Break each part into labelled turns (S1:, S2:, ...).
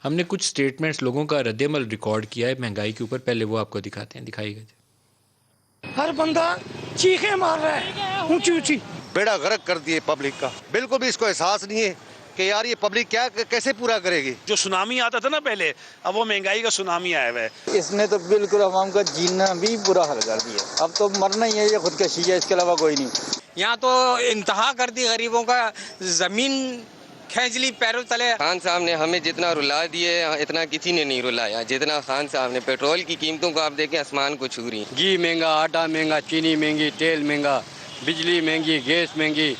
S1: ہم نے کچھ سٹیٹمنٹس لوگوں کا رد عمل ریکارڈ کیا ہے مہنگائی کے اوپر، پہلے وہ آپ کو دکھاتے ہیں، دکھائیے گا.
S2: ہر بندہ چیخیں مار رہا ہے اونچی اونچی.
S3: بیڑا غرق کر دیے پبلک کا، بالکل بھی اس کو احساس نہیں ہے کہ یار یہ پبلک کیا کیسے پورا کرے گی.
S4: جو سونامی آتا تھا نا پہلے، اب وہ مہنگائی کا سونامی آیا ہوا ہے.
S5: اس نے تو بالکل عوام کا جینا بھی برا حال کر دیا. اب تو مرنا ہی ہے، یہ خودکشی ہے، اس کے علاوہ کوئی نہیں.
S6: یہاں تو انتہا کر دی غریبوں کا، زمین کھینچ لی پیروں تلے.
S7: خان صاحب نے ہمیں جتنا رلا دیے اتنا کسی نے نہیں رلایا جتنا خان صاحب نے. پیٹرول کی قیمتوں کو آپ دیکھیں آسمان کو چھو رہی.
S8: گھی مہنگا، آٹا مہنگا، چینی مہنگی، تیل مہنگا، بجلی مہنگی، گیس مہنگی،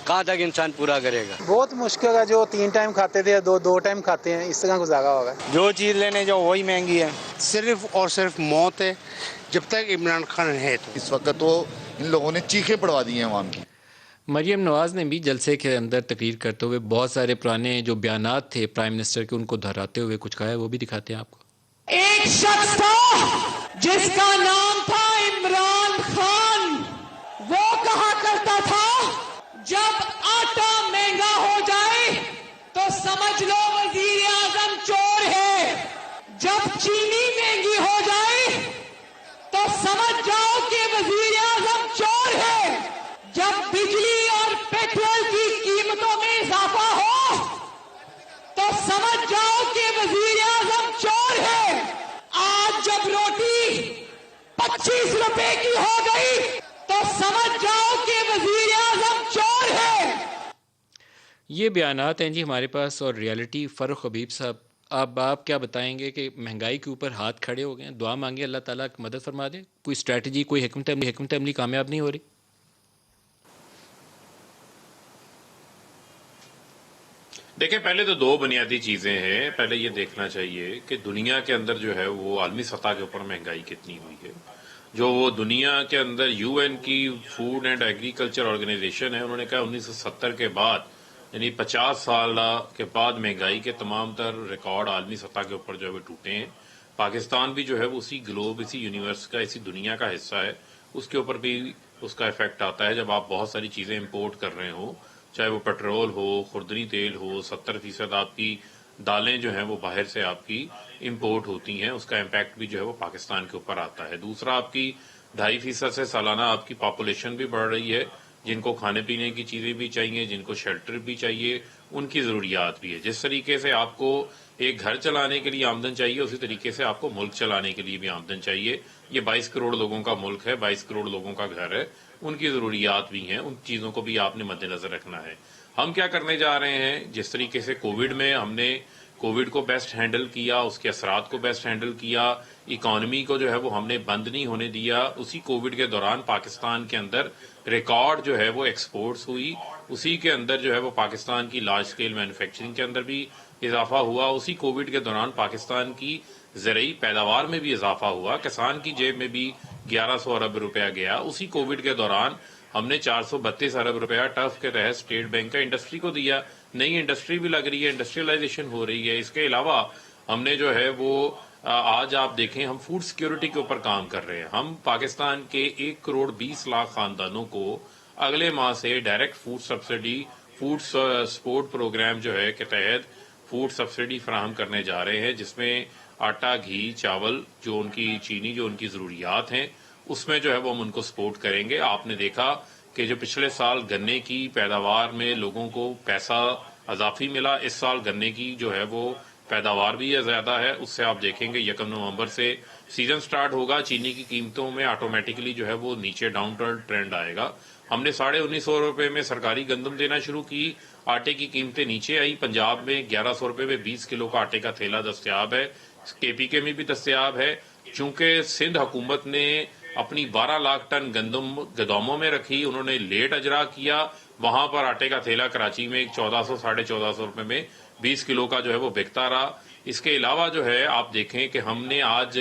S8: کہاں تک انسان پورا کرے گا؟
S5: بہت مشکل ہے. جو 3 ٹائم کھاتے تھے دو ٹائم کھاتے ہیں، اس طرح گزارا ہوگا.
S6: جو چیز لینے جاؤ وہی مہنگی ہے.
S9: صرف اور صرف موت ہے جب تک عمران خان ہے. تو
S10: اس وقت تو ان لوگوں نے چیخیں پڑوا دی ہیں عوام کی.
S1: مریم نواز نے بھی جلسے کے اندر تقریر کرتے ہوئے بہت سارے پرانے جو بیانات تھے پرائم منسٹر کے ان کو دہراتے ہوئے کچھ کہا ہے، وہ بھی دکھاتے ہیں آپ کو.
S2: ایک شخص تھا جس کا نام تھا عمران خان. وہ کہا کرتا تھا جب آٹا مہنگا ہو جائے تو سمجھ لو وزیر اعظم چور ہے. جب چینی مہنگی ہو جائے تو سمجھ جاؤ کہ وزیر اعظم چور ہے. جب بجلی اور پیٹرول کی قیمتوں میں اضافہ ہو تو سمجھ جاؤ کہ وزیر اعظم چور ہے. آج جب روٹی 25 روپے کی ہو گئی تو سمجھ جاؤ کہ وزیر اعظم چور ہے.
S1: یہ بیانات ہیں جی ہمارے پاس، اور ریالٹی. فاروق حبیب صاحب، آپ کیا بتائیں گے کہ مہنگائی کے اوپر ہاتھ کھڑے ہو گئے ہیں، دعا مانگے اللہ تعالیٰ کی مدد فرما دے. کوئی اسٹریٹجی، کوئی حکمت عملی کامیاب نہیں ہو رہی.
S11: دیکھیں، پہلے تو 2 بنیادی چیزیں ہیں. پہلے یہ دیکھنا چاہیے کہ دنیا کے اندر جو ہے وہ عالمی سطح کے اوپر مہنگائی کتنی ہوئی ہے. جو وہ دنیا کے اندر UN کی فوڈ اینڈ ایگریکلچر آرگنائزیشن ہے، انہوں نے کہا 1970 کے بعد، یعنی 50 سال کے بعد مہنگائی کے تمام تر ریکارڈ عالمی سطح کے اوپر جو ہے وہ ٹوٹے ہیں. پاکستان بھی جو ہے وہ اسی گلوب، اسی یونیورس کا، اسی دنیا کا حصہ ہے. اس کے اوپر بھی اس کا افیکٹ آتا ہے جب آپ بہت ساری چیزیں امپورٹ کر رہے ہوں، چاہے وہ پیٹرول ہو، خوردنی تیل ہو. 70% آپ کی دالیں جو ہیں وہ باہر سے آپ کی امپورٹ ہوتی ہیں. اس کا امپیکٹ بھی جو ہے وہ پاکستان کے اوپر آتا ہے. دوسرا، آپ کی 2.5% سے سالانہ آپ کی پاپولیشن بھی بڑھ رہی ہے، جن کو کھانے پینے کی چیزیں بھی چاہیے، جن کو شیلٹر بھی چاہیے، ان کی ضروریات بھی ہے. جس طریقے سے آپ کو ایک گھر چلانے کے لیے آمدن چاہیے، اسی طریقے سے آپ کو ملک چلانے کے لیے بھی آمدن چاہیے. یہ 22 کروڑ لوگوں کا ملک ہے، 22 کروڑ لوگوں کا گھر ہے. ان کی ضروریات بھی ہیں، ان چیزوں کو بھی آپ نے مد نظر رکھنا ہے. ہم کیا کرنے جا رہے ہیں؟ جس طریقے سے کووڈ میں ہم نے کووڈ کو بیسٹ ہینڈل کیا، اس کے اثرات کو بیسٹ ہینڈل کیا، اکانومی کو جو ہے وہ ہم نے بند نہیں ہونے دیا. اسی کووڈ کے دوران پاکستان کے اندر ریکارڈ جو ہے وہ ایکسپورٹس ہوئی. اسی کے اندر جو ہے وہ پاکستان کی لارج سکیل مینوفیکچرنگ کے اندر بھی اضافہ ہوا. اسی کووڈ کے دوران پاکستان کی زرعی پیداوار میں بھی اضافہ ہوا. کسان کی جیب میں بھی 1100 ارب روپیہ گیا. اسی کووڈ کے دوران ہم نے 432 ارب روپیہ ٹف کے تحت اسٹیٹ بینک کا انڈسٹری کو دیا. نئی انڈسٹری بھی لگ رہی ہے، انڈسٹریلائزیشن ہو رہی ہے. اس کے علاوہ ہم نے جو ہے وہ آج آپ دیکھیں ہم فوڈ سیکیورٹی کے اوپر کام کر رہے ہیں. ہم پاکستان کے 1 کروڑ 20 لاکھ خاندانوں کو اگلے ماہ سے direct food subsidy, food support program جو ہے کے تحت فوڈ سبسڈی فراہم کرنے جا رہے ہیں، جس میں آٹا، گھی، چاول، جو ان کی چینی، جو ان کی ضروریات ہیں، اس میں جو ہے وہ ہم ان کو سپورٹ کریں گے. آپ نے دیکھا کہ جو پچھلے سال گنے کی پیداوار میں لوگوں کو پیسہ اضافی ملا، اس سال گنے کی جو ہے وہ پیداوار بھی زیادہ ہے. اس سے آپ دیکھیں گے 1 نومبر سے سیزن سٹارٹ ہوگا، چینی کی قیمتوں میں آٹومیٹکلی جو ہے وہ نیچے ڈاؤن ٹرینڈ آئے گا. ہم نے 1950 روپے میں سرکاری گندم دینا شروع کی، آٹے کی قیمتیں نیچے آئی. پنجاب میں 1100 روپے میں 20 کلو کا آٹے کا تھیلا دستیاب ہے، KPK میں بھی دستیاب ہے. چونکہ سندھ حکومت نے اپنی 12 لاکھ ٹن گندم گوداموں میں رکھی، انہوں نے لیٹ اجرا کیا، وہاں پر آٹے کا تھیلا کراچی میں 1400 1450 روپے میں 20 کلو کا جو ہے وہ بکتا رہا. اس کے علاوہ جو ہے آپ دیکھیں کہ ہم نے آج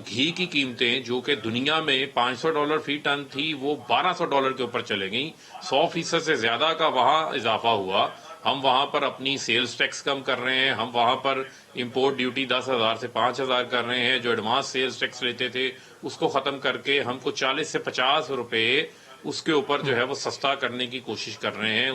S11: گھی کی قیمتیں جو کہ دنیا میں $500 فی ٹن تھی، وہ $1200 کے اوپر چلے گئیں. 100% سے زیادہ کا وہاں اضافہ ہوا. ہم وہاں پر اپنی سیلز ٹیکس کم کر رہے ہیں، ہم وہاں پر امپورٹ ڈیوٹی 10,000 سے 5,000 کر رہے ہیں. جو ایڈوانس سیلز ٹیکس لیتے تھے اس کو ختم کر کے ہم کو 40 سے 50 روپے اس کے اوپر جو ہے وہ سستا کرنے کی کوشش کر رہے ہیں.